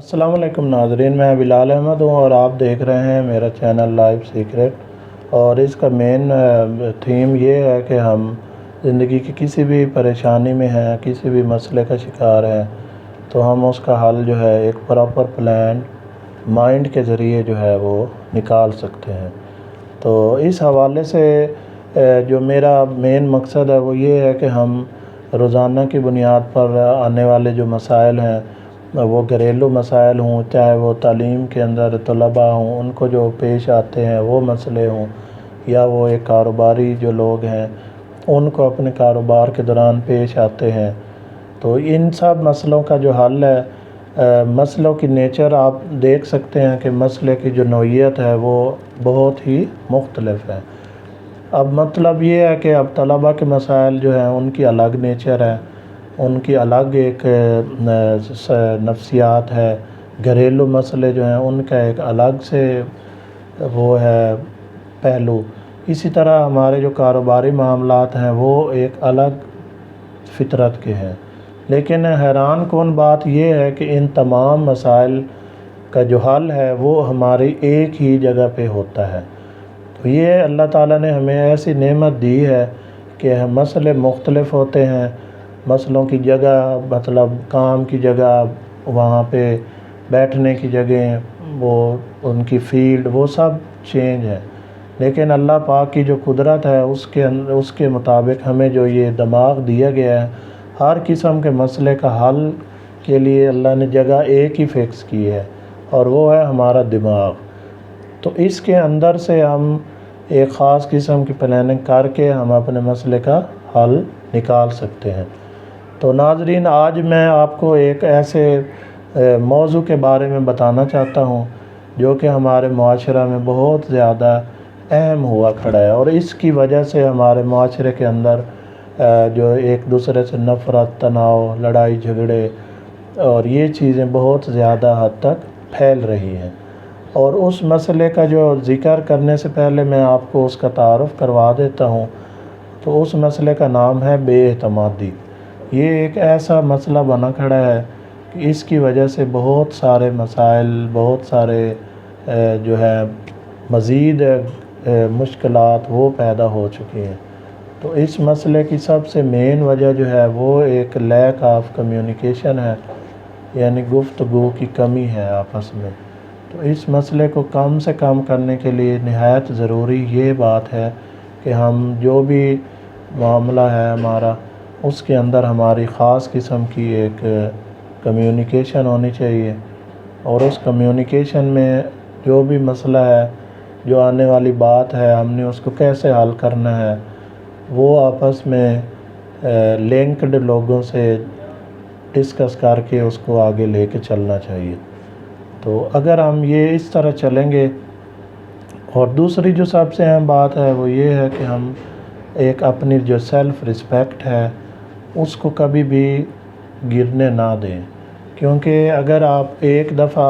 السلام علیکم ناظرین، میں بلال احمد ہوں اور آپ دیکھ رہے ہیں میرا چینل لائف سیکرٹ۔ اور اس کا مین تھیم یہ ہے کہ ہم زندگی کی کسی بھی پریشانی میں ہیں، کسی بھی مسئلے کا شکار ہیں، تو ہم اس کا حل جو ہے ایک پراپر پلان مائنڈ کے ذریعے جو ہے وہ نکال سکتے ہیں۔ تو اس حوالے سے جو میرا مین مقصد ہے وہ یہ ہے کہ ہم روزانہ کی بنیاد پر آنے والے جو مسائل ہیں، وہ گھریلو مسائل ہوں، چاہے وہ تعلیم کے اندر طلباء ہوں، ان کو جو پیش آتے ہیں وہ مسئلے ہوں، یا وہ ایک کاروباری جو لوگ ہیں ان کو اپنے کاروبار کے دوران پیش آتے ہیں، تو ان سب مسئلوں کا جو حل ہے، مسئلوں کی نیچر آپ دیکھ سکتے ہیں کہ مسئلے کی جو نوعیت ہے وہ بہت ہی مختلف ہے۔ اب مطلب یہ ہے کہ اب طلباء کے مسائل جو ہیں ان کی الگ نیچر ہے، ان کی الگ ایک نفسیات ہے، گھریلو مسئلے جو ہیں ان کا ایک الگ سے وہ ہے پہلو۔ اسی طرح ہمارے جو کاروباری معاملات ہیں وہ ایک الگ فطرت کے ہیں، لیکن حیران کن بات یہ ہے کہ ان تمام مسائل کا جو حل ہے وہ ہماری ایک ہی جگہ پہ ہوتا ہے۔ تو یہ اللہ تعالیٰ نے ہمیں ایسی نعمت دی ہے کہ مسئلے مختلف ہوتے ہیں، مسئلوں کی جگہ مطلب کام کی جگہ، وہاں پہ بیٹھنے کی جگہیں، وہ ان کی فیلڈ، وہ سب چینج ہے، لیکن اللہ پاک کی جو قدرت ہے اس کے مطابق ہمیں جو یہ دماغ دیا گیا ہے، ہر قسم کے مسئلے کا حل کے لیے اللہ نے جگہ ایک ہی فکس کی ہے، اور وہ ہے ہمارا دماغ۔ تو اس کے اندر سے ہم ایک خاص قسم کی پلاننگ کر کے ہم اپنے مسئلے کا حل نکال سکتے ہیں۔ تو ناظرین، آج میں آپ کو ایک ایسے موضوع کے بارے میں بتانا چاہتا ہوں جو کہ ہمارے معاشرہ میں بہت زیادہ اہم ہوا کھڑا ہے، اور اس کی وجہ سے ہمارے معاشرے کے اندر جو ایک دوسرے سے نفرت، تناؤ، لڑائی جھگڑے اور یہ چیزیں بہت زیادہ حد تک پھیل رہی ہیں۔ اور اس مسئلے کا جو ذکر کرنے سے پہلے میں آپ کو اس کا تعارف کروا دیتا ہوں۔ تو اس مسئلے کا نام ہے بے اعتمادی۔ یہ ایک ایسا مسئلہ بنا کھڑا ہے کہ اس کی وجہ سے بہت سارے مسائل، بہت سارے جو ہے مزید مشکلات وہ پیدا ہو چکی ہیں۔ تو اس مسئلے کی سب سے مین وجہ جو ہے وہ ایک لیک آف کمیونیکیشن ہے، یعنی گفتگو کی کمی ہے آپس میں۔ تو اس مسئلے کو کم سے کم کرنے کے لیے نہایت ضروری یہ بات ہے کہ ہم جو بھی معاملہ ہے ہمارا، اس کے اندر ہماری خاص قسم کی ایک کمیونیکیشن ہونی چاہیے، اور اس کمیونیکیشن میں جو بھی مسئلہ ہے، جو آنے والی بات ہے، ہم نے اس کو کیسے حل کرنا ہے، وہ آپس میں لنکڈ لوگوں سے ڈسکس کر کے اس کو آگے لے کے چلنا چاہیے۔ تو اگر ہم یہ اس طرح چلیں گے، اور دوسری جو سب سے اہم بات ہے وہ یہ ہے کہ ہم ایک اپنی جو سیلف رسپیکٹ ہے اس کو کبھی بھی گرنے نہ دیں، کیونکہ اگر آپ ایک دفعہ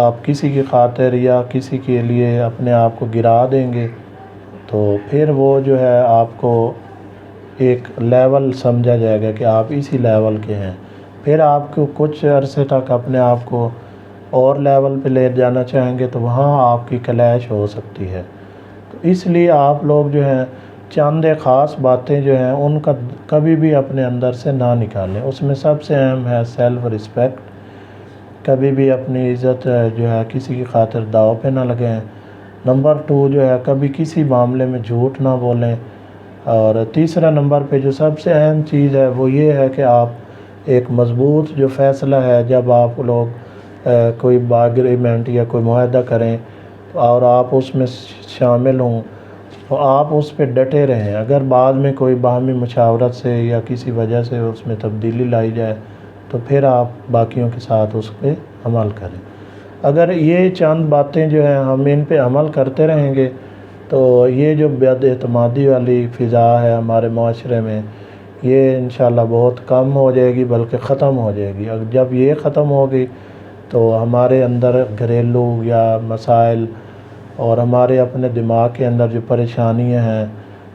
آپ کسی کی خاطر یا کسی کے لیے اپنے آپ کو گرا دیں گے تو پھر وہ جو ہے آپ کو ایک لیول سمجھا جائے گا کہ آپ اسی لیول کے ہیں، پھر آپ کو کچھ عرصے تک اپنے آپ کو اور لیول پہ لے جانا چاہیں گے تو وہاں آپ کی کلیش ہو سکتی ہے۔ تو اس لیے آپ لوگ جو ہیں چند خاص باتیں جو ہیں ان کا کبھی بھی اپنے اندر سے نہ نکالیں۔ اس میں سب سے اہم ہے سیلف رسپیکٹ۔ کبھی بھی اپنی عزت جو ہے کسی کی خاطر داؤ پہ نہ لگیں۔ نمبر 2 جو ہے کبھی کسی معاملے میں جھوٹ نہ بولیں۔ اور تیسرا نمبر پہ جو سب سے اہم چیز ہے وہ یہ ہے کہ آپ ایک مضبوط جو فیصلہ ہے، جب آپ لوگ کوئی ایگریمنٹ یا کوئی معاہدہ کریں اور آپ اس میں شامل ہوں تو آپ اس پہ ڈٹے رہیں۔ اگر بعد میں کوئی باہمی مشاورت سے یا کسی وجہ سے اس میں تبدیلی لائی جائے تو پھر آپ باقیوں کے ساتھ اس پہ عمل کریں۔ اگر یہ چند باتیں جو ہیں ہم ان پہ عمل کرتے رہیں گے تو یہ جو بے اعتمادی والی فضا ہے ہمارے معاشرے میں، یہ انشاءاللہ بہت کم ہو جائے گی، بلکہ ختم ہو جائے گی۔ جب یہ ختم ہوگی تو ہمارے اندر گھریلو یا مسائل اور ہمارے اپنے دماغ کے اندر جو پریشانیاں ہیں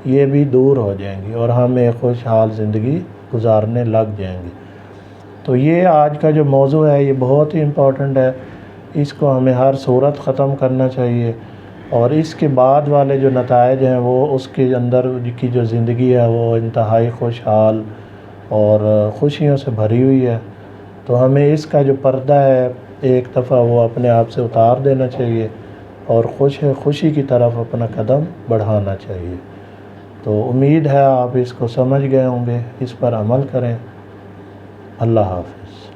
یہ بھی دور ہو جائیں گی، اور ہم ایک خوشحال زندگی گزارنے لگ جائیں گے۔ تو یہ آج کا جو موضوع ہے یہ بہت ہی امپورٹنٹ ہے، اس کو ہمیں ہر صورت ختم کرنا چاہیے، اور اس کے بعد والے جو نتائج ہیں وہ اس کے اندر کی جو زندگی ہے وہ انتہائی خوشحال اور خوشیوں سے بھری ہوئی ہے۔ تو ہمیں اس کا جو پردہ ہے ایک دفعہ وہ اپنے آپ سے اتار دینا چاہیے اور خوشی کی طرف اپنا قدم بڑھانا چاہیے۔ تو امید ہے آپ اس کو سمجھ گئے ہوں گے، اس پر عمل کریں۔ اللہ حافظ۔